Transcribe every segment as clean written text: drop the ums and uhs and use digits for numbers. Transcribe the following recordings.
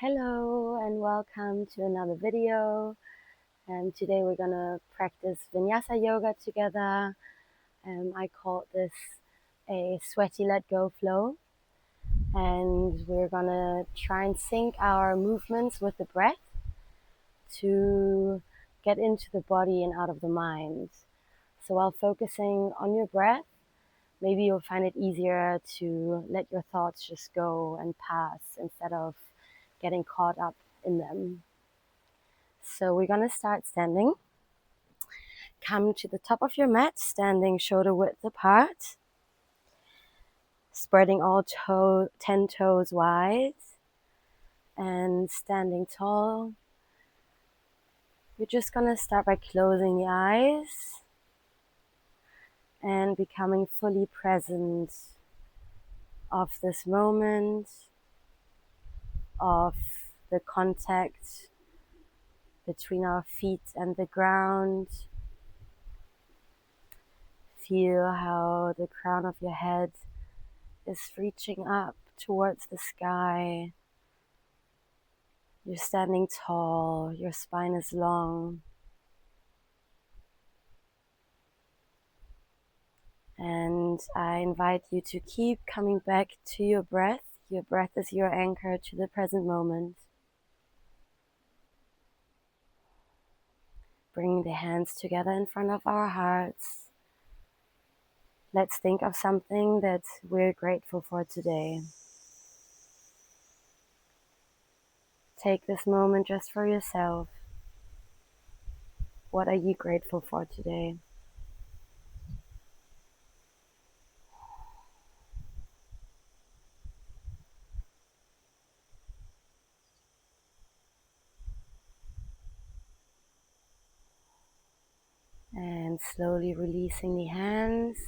Hello and welcome to another video. And today we're gonna practice Vinyasa yoga together. I called this a sweaty let go flow, and we're gonna try and sync our movements with the breath to get into the body and out of the mind. So while focusing on your breath, maybe you'll find it easier to let your thoughts just go and pass instead of getting caught up in them. So we're going to start standing. Come to the top of your mat, standing shoulder width apart, spreading all 10 toes wide, and standing tall. You're just going to start by closing the eyes and becoming fully present of this moment, of the contact between our feet and the ground. Feel how the crown of your head is reaching up towards the sky. You're standing tall, your spine is long. And I invite you to keep coming back to your breath. Your breath is your anchor to the present moment. Bring the hands together in front of our hearts. Let's think of something that we're grateful for today. Take this moment just for yourself. What are you grateful for today? And slowly releasing the hands.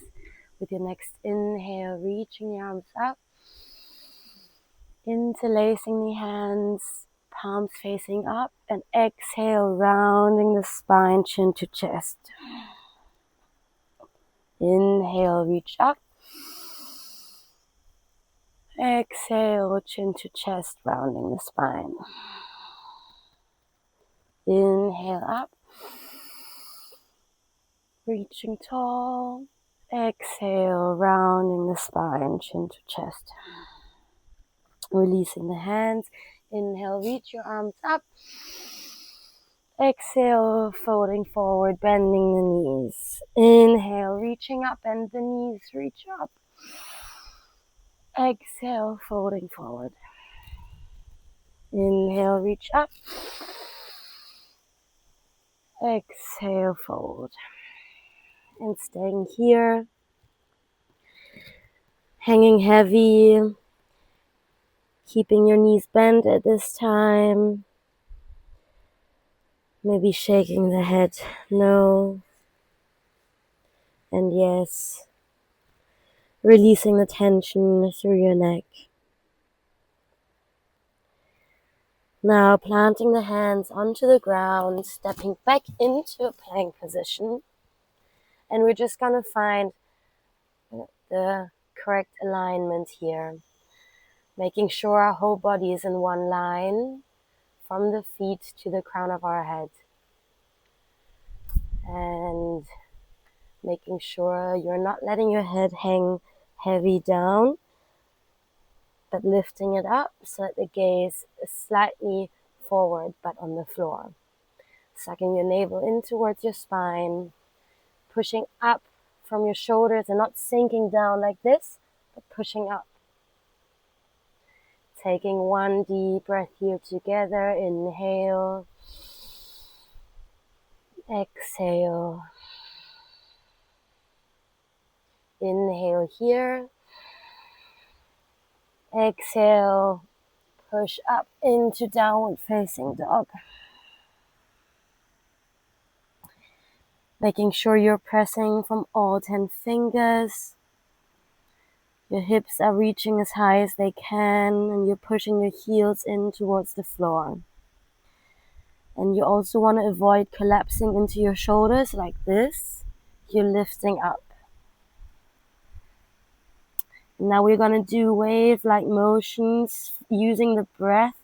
With your next inhale, reaching the arms up. Interlacing the hands, palms facing up, and exhale, rounding the spine, chin to chest. Inhale, reach up. Exhale, chin to chest, rounding the spine. Inhale up. Reaching tall. Exhale, rounding the spine, chin to chest. Releasing the hands. Inhale, reach your arms up. Exhale, folding forward, bending the knees. Inhale, reaching up, bend the knees, reach up. Exhale, folding forward. Inhale, reach up. Exhale, fold. And staying here, hanging heavy, keeping your knees bent at this time. Maybe shaking the head no and yes. Releasing the tension through your neck. Now planting the hands onto the ground, stepping back into a plank position. And we're just going to find the correct alignment here. Making sure our whole body is in one line from the feet to the crown of our head. And making sure you're not letting your head hang heavy down, but lifting it up so that the gaze is slightly forward but on the floor. Sucking your navel in towards your spine, pushing up from your shoulders and not sinking down like this, but pushing up. Taking one deep breath here together. Inhale. Exhale. Inhale here. Exhale. Push up into downward facing dog. Making sure you're pressing from all 10 fingers. Your hips are reaching as high as they can, and you're pushing your heels in towards the floor. And you also want to avoid collapsing into your shoulders like this. You're lifting up. Now we're going to do wave-like motions using the breath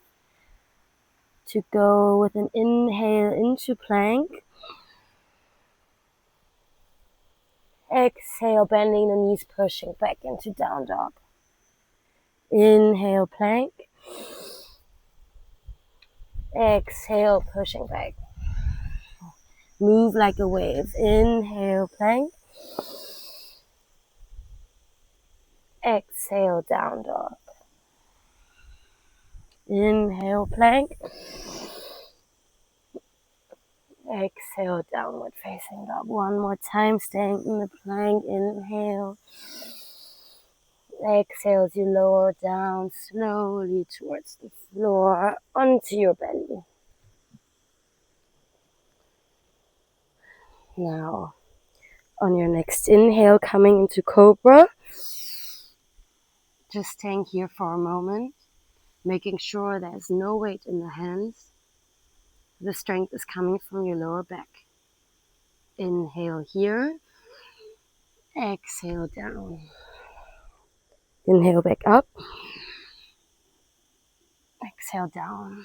to go with an inhale into plank. Exhale, bending the knees, pushing back into down dog. Inhale, plank. Exhale, pushing back. Move like a wave. Inhale, plank. Exhale, down dog. Inhale, plank. Exhale, downward facing dog. One more time, staying in the plank. Inhale. Exhale as you lower down slowly towards the floor, onto your belly. Now, on your next inhale, coming into cobra. Just staying here for a moment, making sure there's no weight in the hands. The strength is coming from your lower back. Inhale here. Exhale down. Inhale back up. Exhale down.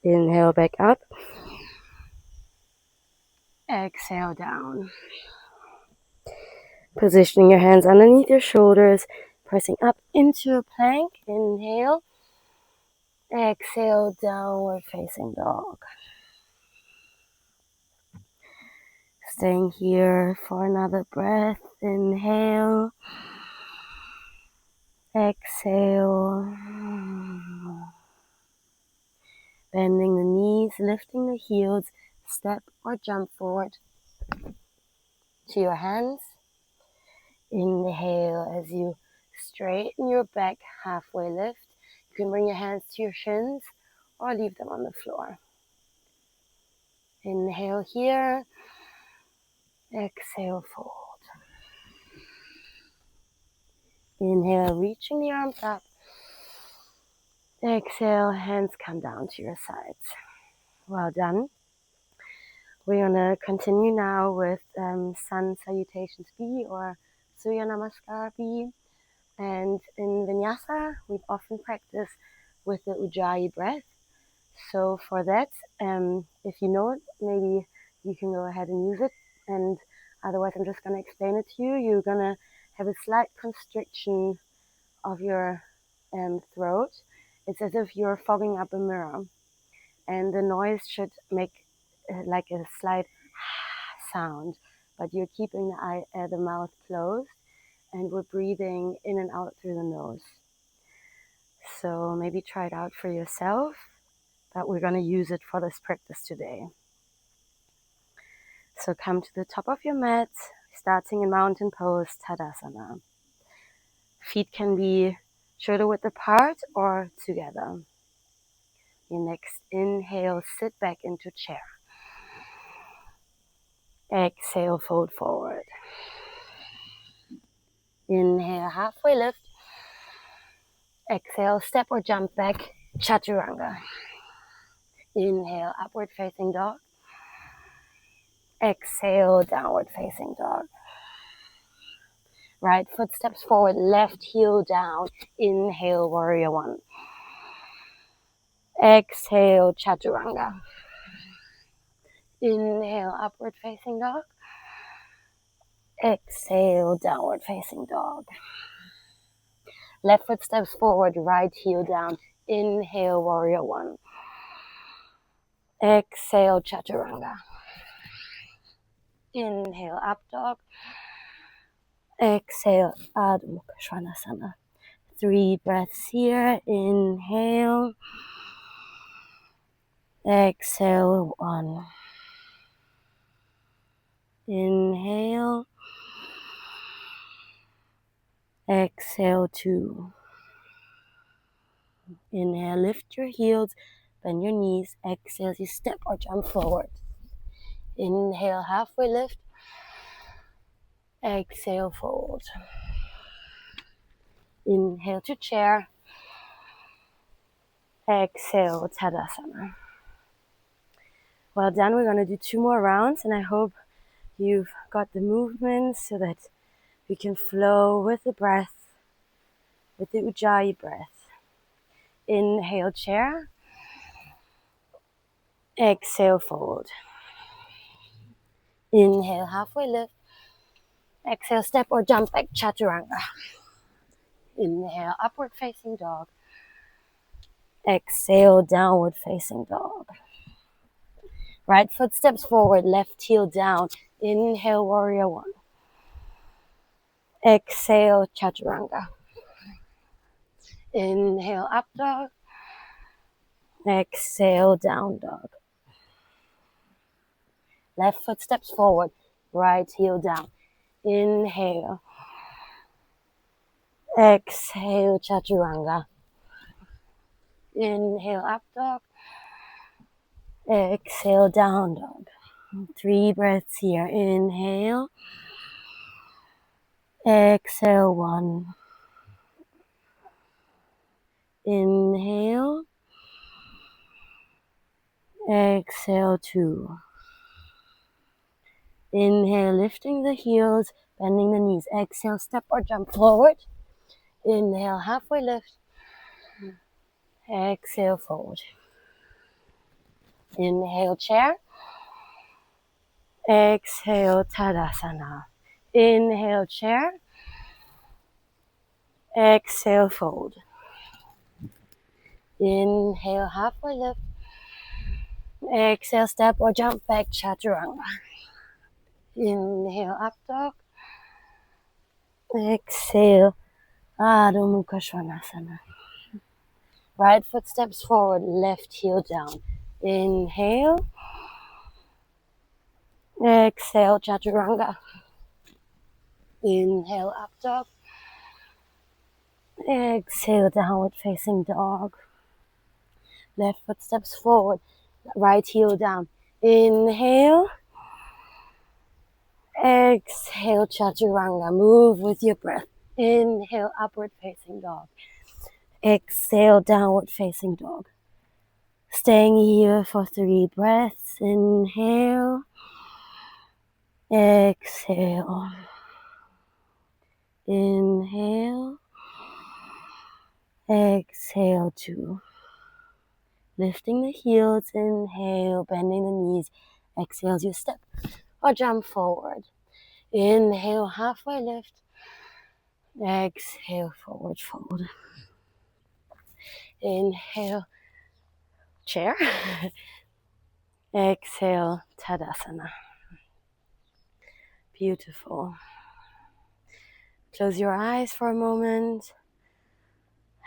Inhale back up. Exhale down. Positioning your hands underneath your shoulders, pressing up into a plank. Inhale. Exhale, downward facing dog. Staying here for another breath. Inhale. Exhale. Bending the knees, lifting the heels, step or jump forward to your hands. Inhale as you straighten your back, halfway lift. You can bring your hands to your shins or leave them on the floor. Inhale here. Exhale, fold. Inhale, reaching the arms up. Exhale, hands come down to your sides. Well done. We're going to continue now with Sun Salutations B or Surya Namaskar B. And in Vinyasa, we've often practiced with the Ujjayi breath. So for that, if you know it, maybe you can go ahead and use it. And otherwise, I'm just going to explain it to you. You're going to have a slight constriction of your throat. It's as if you're fogging up a mirror. And the noise should make like a slight sound. But you're keeping the mouth closed. And we're breathing in and out through the nose. So maybe try it out for yourself. But we're going to use it for this practice today. So come to the top of your mat, starting in mountain pose, Tadasana. Feet can be shoulder width apart or together. Your next inhale, sit back into chair. Exhale, fold forward. Inhale, halfway lift. Exhale, step or jump back, Chaturanga. Inhale, upward facing dog. Exhale, downward facing dog. Right foot steps forward, left heel down. Inhale, warrior one. Exhale, Chaturanga. Inhale, upward facing dog. Exhale, downward facing dog. Left foot steps forward, right heel down. Inhale, warrior one. Exhale, Chaturanga. Inhale, up dog. Exhale, Adho Mukha Svanasana. 3 breaths here. Inhale. Exhale, 1. Inhale. Exhale, 2. Inhale, lift your heels, bend your knees. Exhale, you step or jump forward. Inhale, halfway lift. Exhale, fold. Inhale to chair. Exhale, Tadasana. Well done. We're going to do 2 more rounds, and I hope you've got the movements so that we can flow with the breath, with the Ujjayi breath. Inhale, chair. Exhale, fold. Inhale, halfway lift. Exhale, step or jump back, chaturanga. Inhale, upward facing dog. Exhale, downward facing dog. Right foot steps forward, left heel down. Inhale, warrior one. Exhale, chaturanga. Inhale, up dog. Exhale, down dog. Left foot steps forward, right heel down. Inhale. Exhale, chaturanga. Inhale, up dog. Exhale, down dog. 3 breaths here. Inhale. Exhale, 1. Inhale. Exhale, 2. Inhale, lifting the heels, bending the knees. Exhale, step or jump forward. Inhale, halfway lift. Exhale, forward. Inhale, chair. Exhale, Tadasana. Inhale, chair. Exhale, fold. Inhale, halfway lift. Exhale, step or jump back, chaturanga. Inhale, up dog. Exhale, Adho Mukha Svanasana. Right foot steps forward, left heel down. Inhale. Exhale, chaturanga. Inhale, up dog. Exhale, downward facing dog. Left foot steps forward, right heel down. Inhale. Exhale, chaturanga. Move with your breath. Inhale, upward facing dog. Exhale, downward facing dog. Staying here for 3 breaths. Inhale. Exhale. Inhale. Exhale, 2. Lifting the heels. Inhale, bending the knees. Exhale as you step or jump forward. Inhale, halfway lift. Exhale, forward fold. Inhale, chair. Exhale, Tadasana. Beautiful. Close your eyes for a moment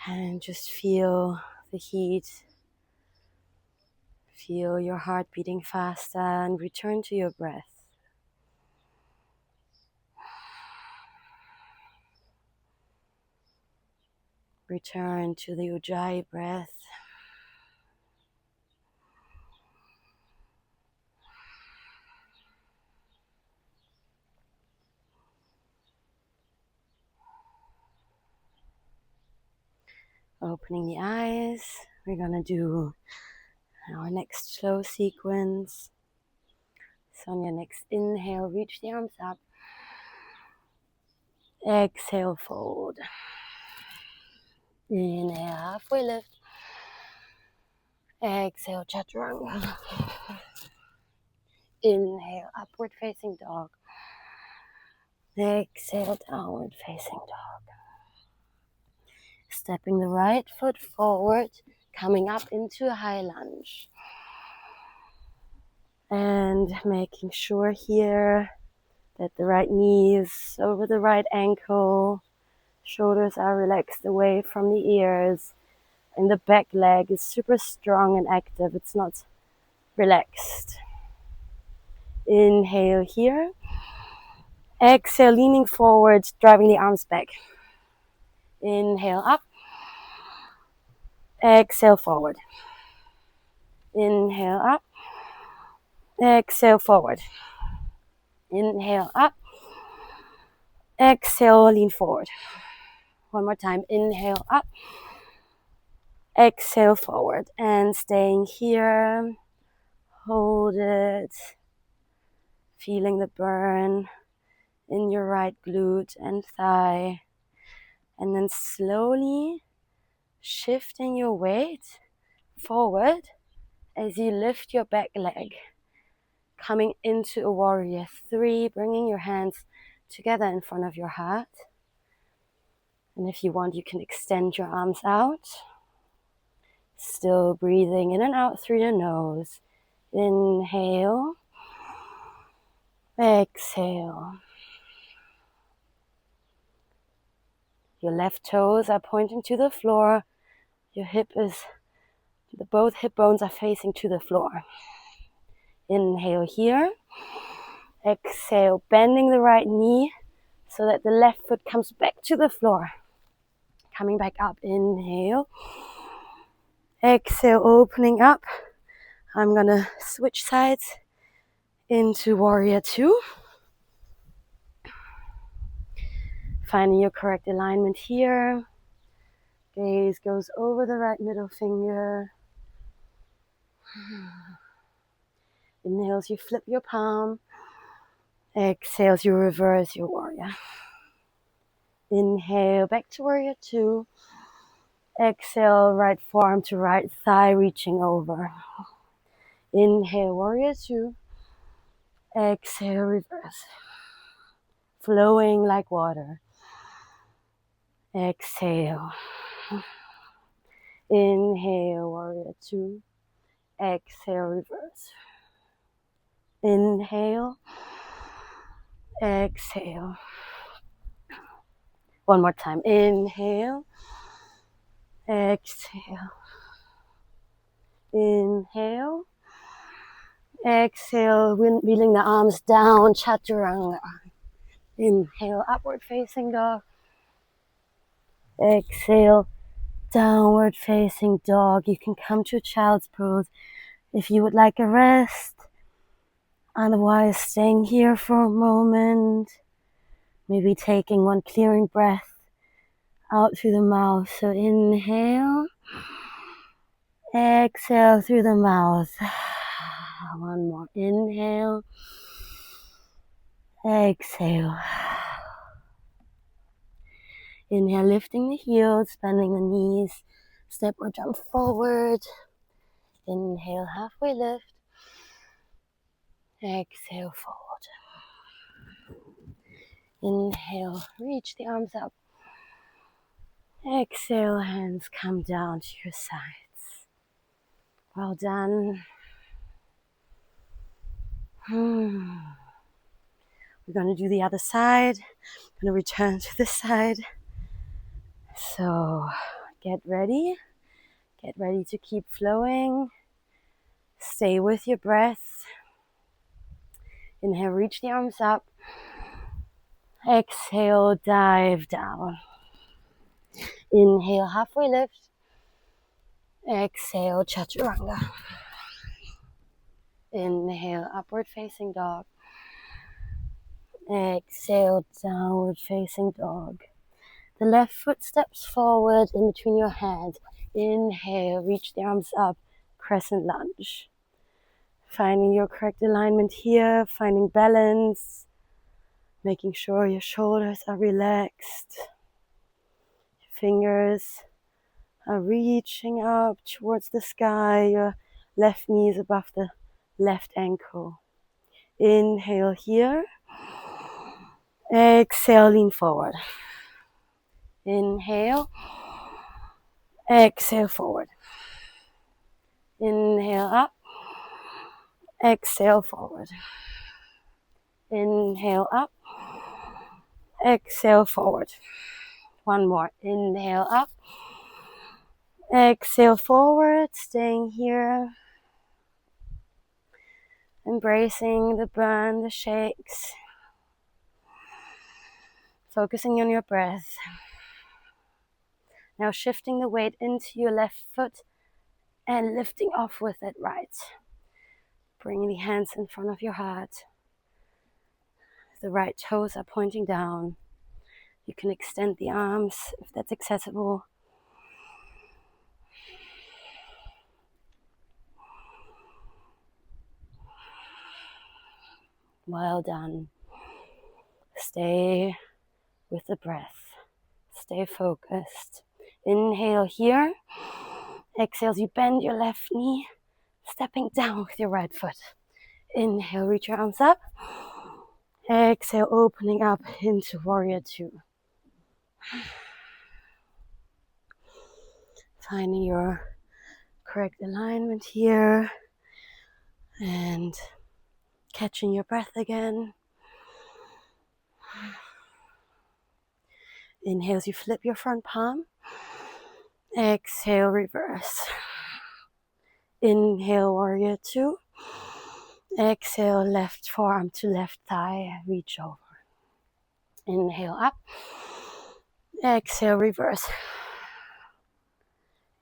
and just feel the heat. Feel your heart beating faster and return to your breath. Return to the Ujjayi breath. Opening the eyes, we're gonna do our next slow sequence. So on your next inhale, reach the arms up. Exhale, fold. Inhale, halfway lift. Exhale, chaturanga. Inhale, upward facing dog. Exhale, downward facing dog. Stepping the right foot forward, coming up into a high lunge. And making sure here that the right knee is over the right ankle. Shoulders are relaxed away from the ears. And the back leg is super strong and active. It's not relaxed. Inhale here. Exhale, leaning forward, driving the arms back. Inhale up. Exhale forward. Inhale up. Exhale forward. Inhale up. Exhale, lean forward. One more time. Inhale up. Exhale forward. And staying here. Hold it. Feeling the burn in your right glute and thigh. And then slowly shifting your weight forward As you lift your back leg, coming into a warrior 3, bringing your hands together in front of your heart. And if you want, you can extend your arms out. Still breathing in and out through your nose. Inhale. Exhale. Your left toes are pointing to the floor. Both hip bones are facing to the floor. Inhale here. Exhale, bending the right knee so that the left foot comes back to the floor. Coming back up. Inhale. Exhale, opening up. I'm gonna switch sides into warrior 2. Finding your correct alignment here. Gaze goes over the right middle finger. Inhales, you flip your palm. Exhales, you reverse your warrior. Inhale, back to warrior 2. Exhale, right forearm to right thigh, reaching over. Inhale, warrior 2. Exhale, reverse. Flowing like water. Exhale. Inhale, warrior 2. Exhale, reverse. Inhale. Exhale. One more time. Inhale. Exhale. Inhale. Exhale, wheeling the arms down, chaturanga. Inhale, upward facing dog. Exhale, downward facing dog. You can come to child's pose if you would like a rest. Otherwise, staying here for a moment. Maybe taking one clearing breath out through the mouth. So inhale. Exhale through the mouth. One more. Inhale. Exhale. Inhale, lifting the heels, bending the knees. Step or jump forward. Inhale, halfway lift. Exhale, forward. Inhale, reach the arms up. Exhale, hands come down to your sides. Well done. We're going to do the other side. I'm going to return to this side. So get ready. Get ready to keep flowing. Stay with your breath. Inhale, reach the arms up. Exhale, dive down. Inhale, halfway lift. Exhale, chaturanga. Inhale, upward facing dog. Exhale, downward facing dog. The left foot steps forward in between your hands. Inhale, reach the arms up, crescent lunge. Finding your correct alignment here, finding balance, making sure your shoulders are relaxed. Your fingers are reaching up towards the sky, your left knee is above the left ankle. Inhale here. Exhale, lean forward. Inhale. Exhale, forward. Inhale, up. Exhale, forward. Inhale, up. Exhale, forward. One more. Inhale, up. Exhale, forward. Staying here. Embracing the burn, the shakes. Focusing on your breath. Now shifting the weight into your left foot and lifting off with it right. Bringing the hands in front of your heart. The right toes are pointing down. You can extend the arms if that's accessible. Well done. Stay with the breath. Stay focused. Inhale here. Exhale, you bend your left knee. stepping down with your right foot. Inhale, reach your arms up. Exhale, opening up into warrior two. Finding your correct alignment here and catching your breath again. Inhale as you flip your front palm. Exhale, reverse. Inhale, warrior two. Exhale, left forearm to left thigh, reach over. Inhale up. Exhale, reverse.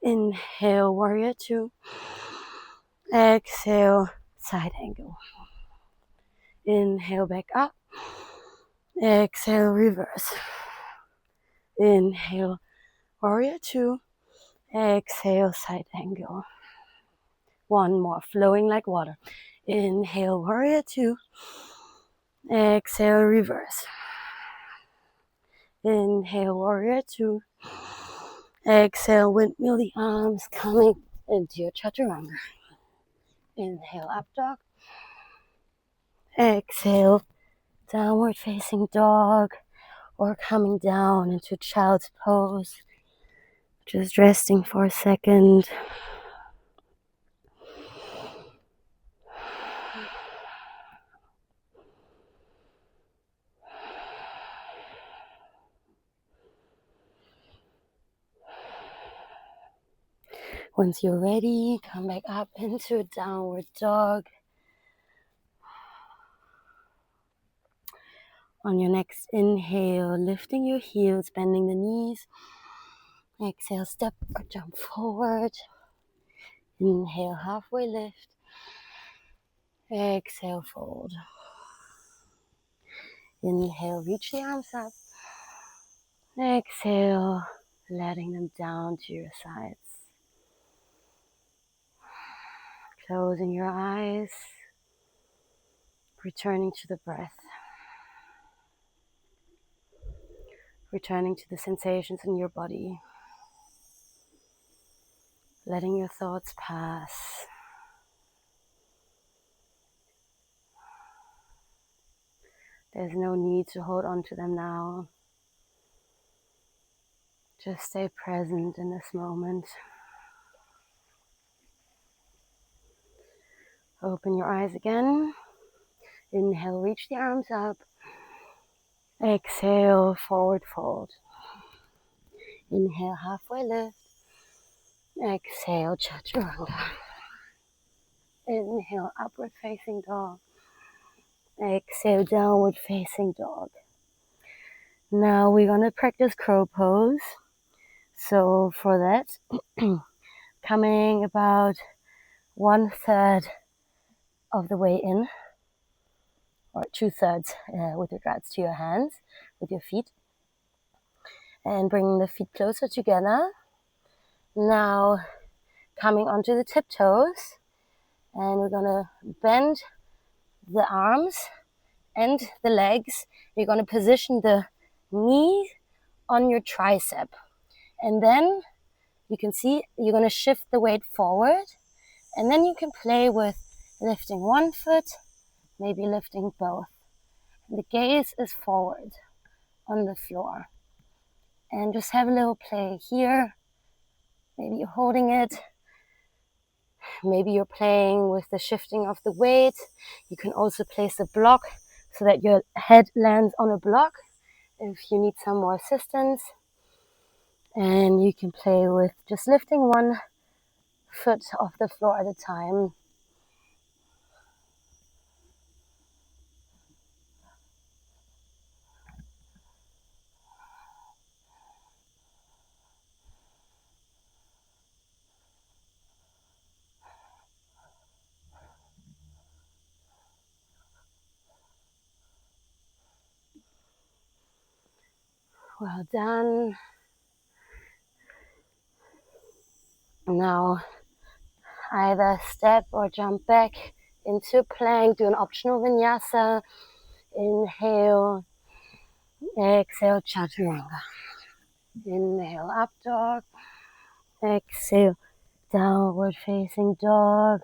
Inhale, warrior two. Exhale, side angle. Inhale, back up. Exhale, reverse. Inhale, warrior two. Exhale, side angle. One more, flowing like water. Inhale, warrior two. Exhale, reverse. Inhale, warrior two. Exhale, windmill the arms coming into your chaturanga. Inhale, up dog. Exhale, downward facing dog, or coming down into child's pose. Just resting for a second. Once you're ready, come back up into a downward dog. On your next inhale, lifting your heels, bending the knees. Exhale, step or jump forward. Inhale, halfway lift. Exhale, fold. Inhale, reach the arms up. Exhale, letting them down to your sides. Closing your eyes, returning to the breath. Returning to the sensations in your body. Letting your thoughts pass. There's no need to hold on to them now. Just stay present in this moment. Open your eyes again. Inhale, reach the arms up. Exhale, forward fold. Inhale, halfway lift. Exhale, chaturanga. Inhale, upward facing dog. Exhale, downward facing dog. Now we're going to practice crow pose. So for that, coming about 1/3 of the way in, or 2/3 with regards to your hands, with your feet, and bringing the feet closer together. Now coming onto the tiptoes, and we're gonna bend the arms and the legs. You're gonna position the knee on your tricep, and then you can see you're gonna shift the weight forward, and then you can play with lifting one foot, maybe lifting both. The gaze is forward on the floor. And just have a little play here. Maybe you're holding it. Maybe you're playing with the shifting of the weight. You can also place a block so that your head lands on a block if you need some more assistance. And you can play with just lifting one foot off the floor at a time. Well done. Now either step or jump back into plank. Do an optional vinyasa. Inhale. Exhale, chaturanga. Inhale, up dog. Exhale, downward facing dog.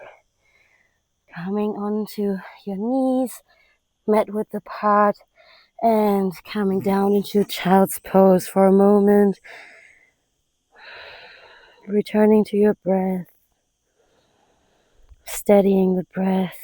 Coming onto your knees, mat width apart, and coming down into child's pose for a moment. Returning to your breath, steadying the breath.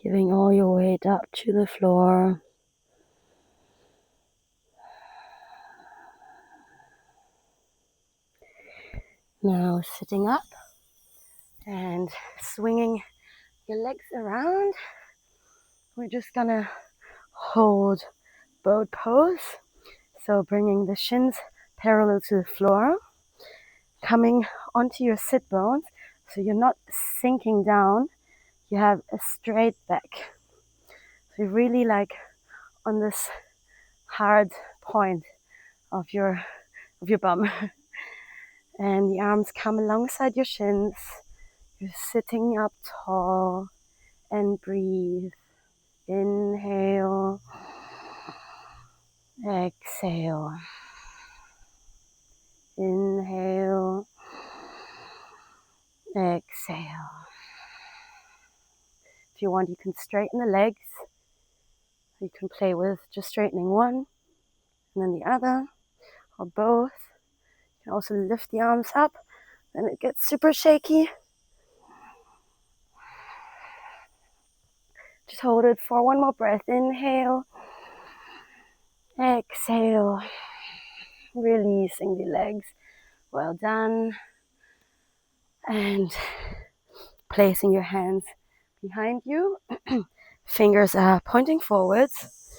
Giving all your weight up to the floor. Now sitting up and swinging your legs around. We're just gonna hold boat pose. So bringing the shins parallel to the floor, coming onto your sit bones. So you're not sinking down, you have a straight back. So you're really like on this hard point of your bum. And the arms come alongside your shins. You're sitting up tall and breathe. Inhale, exhale. Inhale, exhale. If you want, you can straighten the legs. You can play with just straightening one and then the other, or both. You can also lift the arms up, then it gets super shaky. Just hold it for one more breath. Inhale, exhale, releasing the legs. Well done. And placing your hands behind you. Fingers are pointing forwards.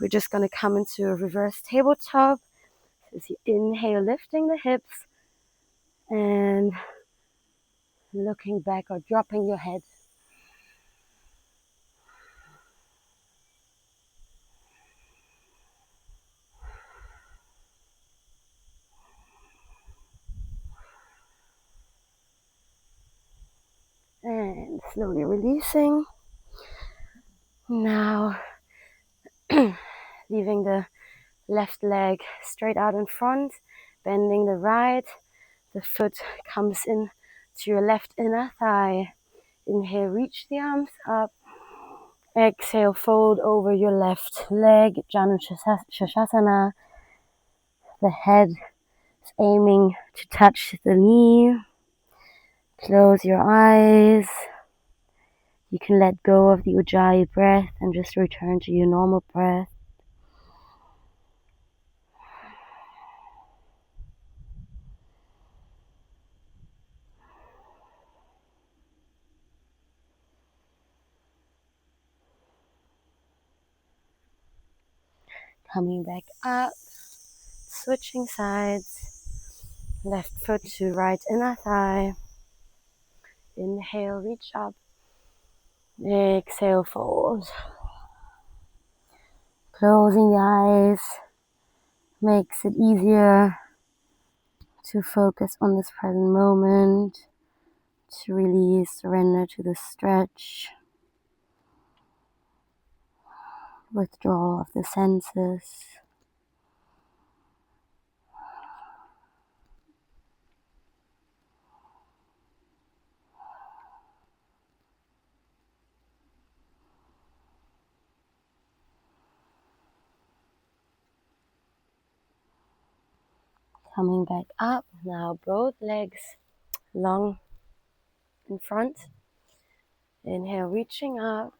We're just going to come into a reverse tabletop. As you inhale, lifting the hips and looking back or dropping your head. And slowly releasing. Now, leaving the left leg straight out in front, bending the right. The foot comes in to your left inner thigh. Inhale, reach the arms up. Exhale, fold over your left leg, Janu Shasana. The head is aiming to touch the knee. Close your eyes. You can let go of the Ujjayi breath and just return to your normal breath. Coming back up, switching sides. Left foot to right inner thigh. Inhale, reach up. Exhale, fold. Closing the eyes makes it easier to focus on this present moment, to release, surrender to the stretch, withdrawal of the senses. Coming back up, now both legs long in front. Inhale, reaching up.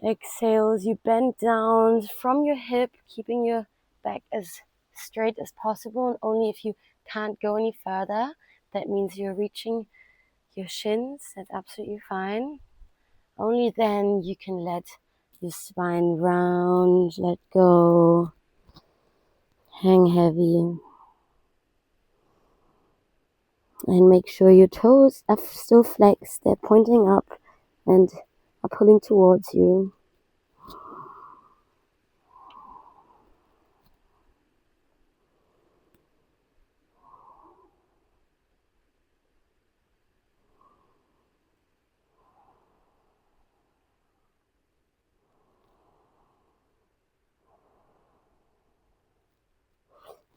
Exhale as you bend down from your hip, keeping your back as straight as possible. And only if you can't go any further, that means you're reaching your shins. That's absolutely fine. Only then you can let your spine round, let go, hang heavy. And make sure your toes are still flexed, they're pointing up and are pulling towards you.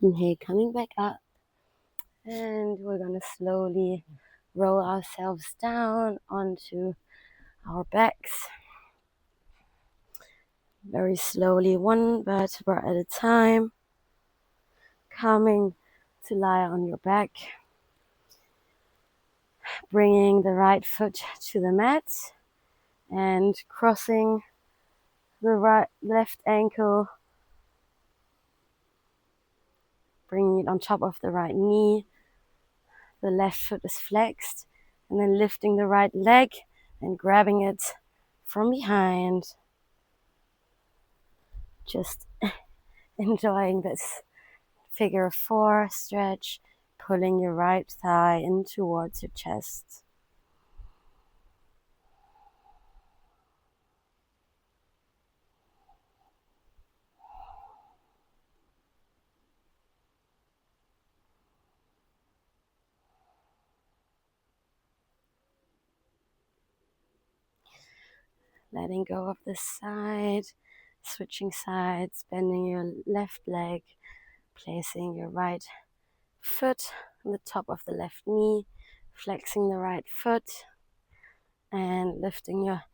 Inhale, coming back up. And we're going to slowly roll ourselves down onto our backs. Very slowly, one vertebra at a time. Coming to lie on your back. Bringing the right foot to the mat. And crossing the left ankle. Bringing it on top of the right knee. The left foot is flexed. And then lifting the right leg and grabbing it from behind. Just enjoying this figure 4 stretch, pulling your right thigh in towards your chest. Letting go of the side, switching sides, bending your left leg, placing your right foot on the top of the left knee, flexing the right foot, and lifting your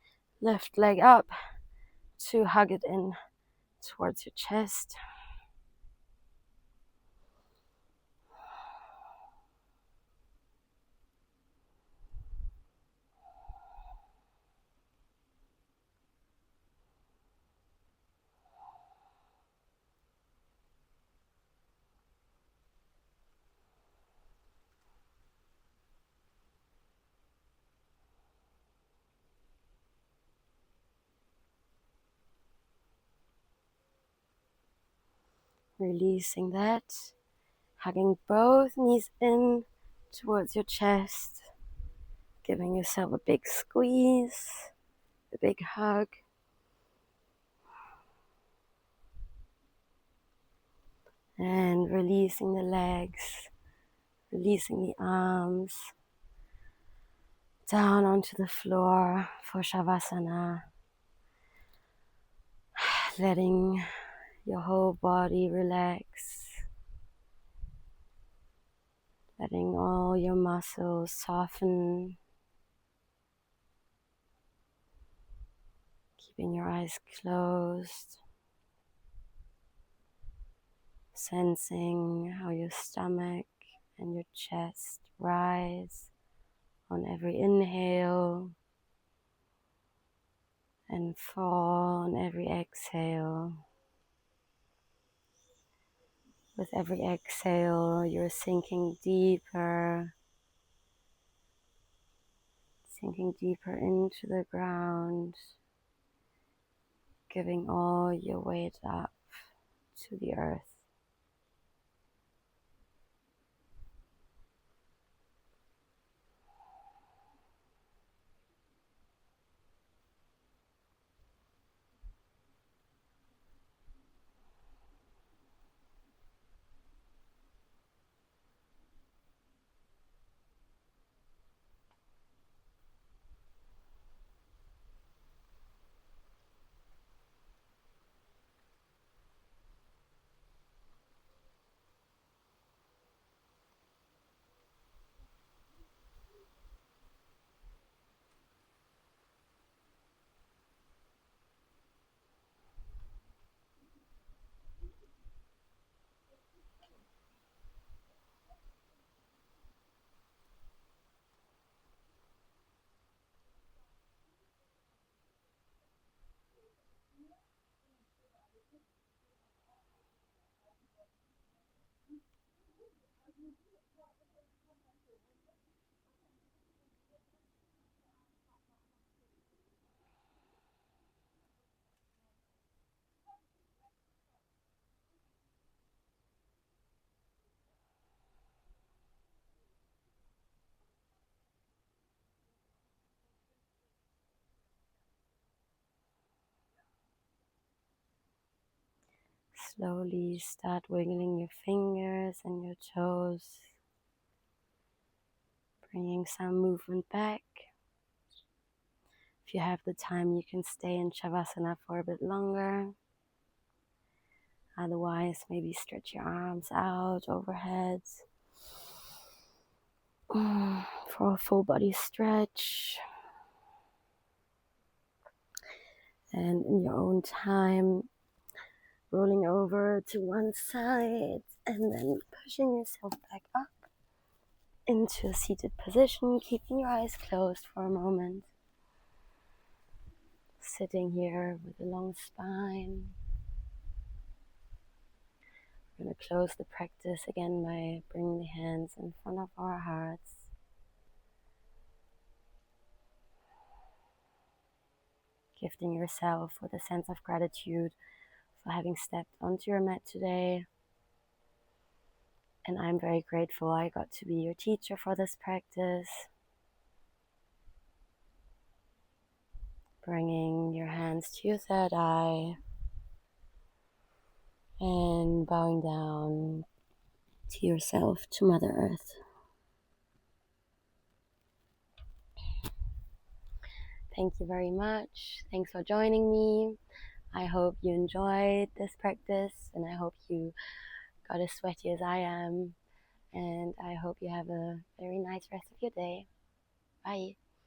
left leg up to hug it in towards your chest. Releasing that, hugging both knees in towards your chest, giving yourself a big squeeze, a big hug. And releasing the legs, releasing the arms, down onto the floor for Shavasana. Letting your whole body relax. Letting all your muscles soften. Keeping your eyes closed. Sensing how your stomach and your chest rise on every inhale and fall on every exhale. With every exhale, you're sinking deeper into the ground, giving all your weight up to the earth. Slowly start wiggling your fingers and your toes, bringing some movement back. If you have the time, you can stay in Shavasana for a bit longer. Otherwise, maybe stretch your arms out overhead for a full body stretch. And in your own time, rolling over to one side and then pushing yourself back up into a seated position, keeping your eyes closed for a moment. Sitting here with a long spine. We're going to close the practice again by bringing the hands in front of our hearts. Gifting yourself with a sense of gratitude for having stepped onto your mat today. And I'm very grateful I got to be your teacher for this practice. Bringing your hands to your third eye and bowing down to yourself, to Mother Earth. Thank you very much. Thanks for joining me. I hope you enjoyed this practice, and I hope you got as sweaty as I am. And I hope you have a very nice rest of your day. Bye.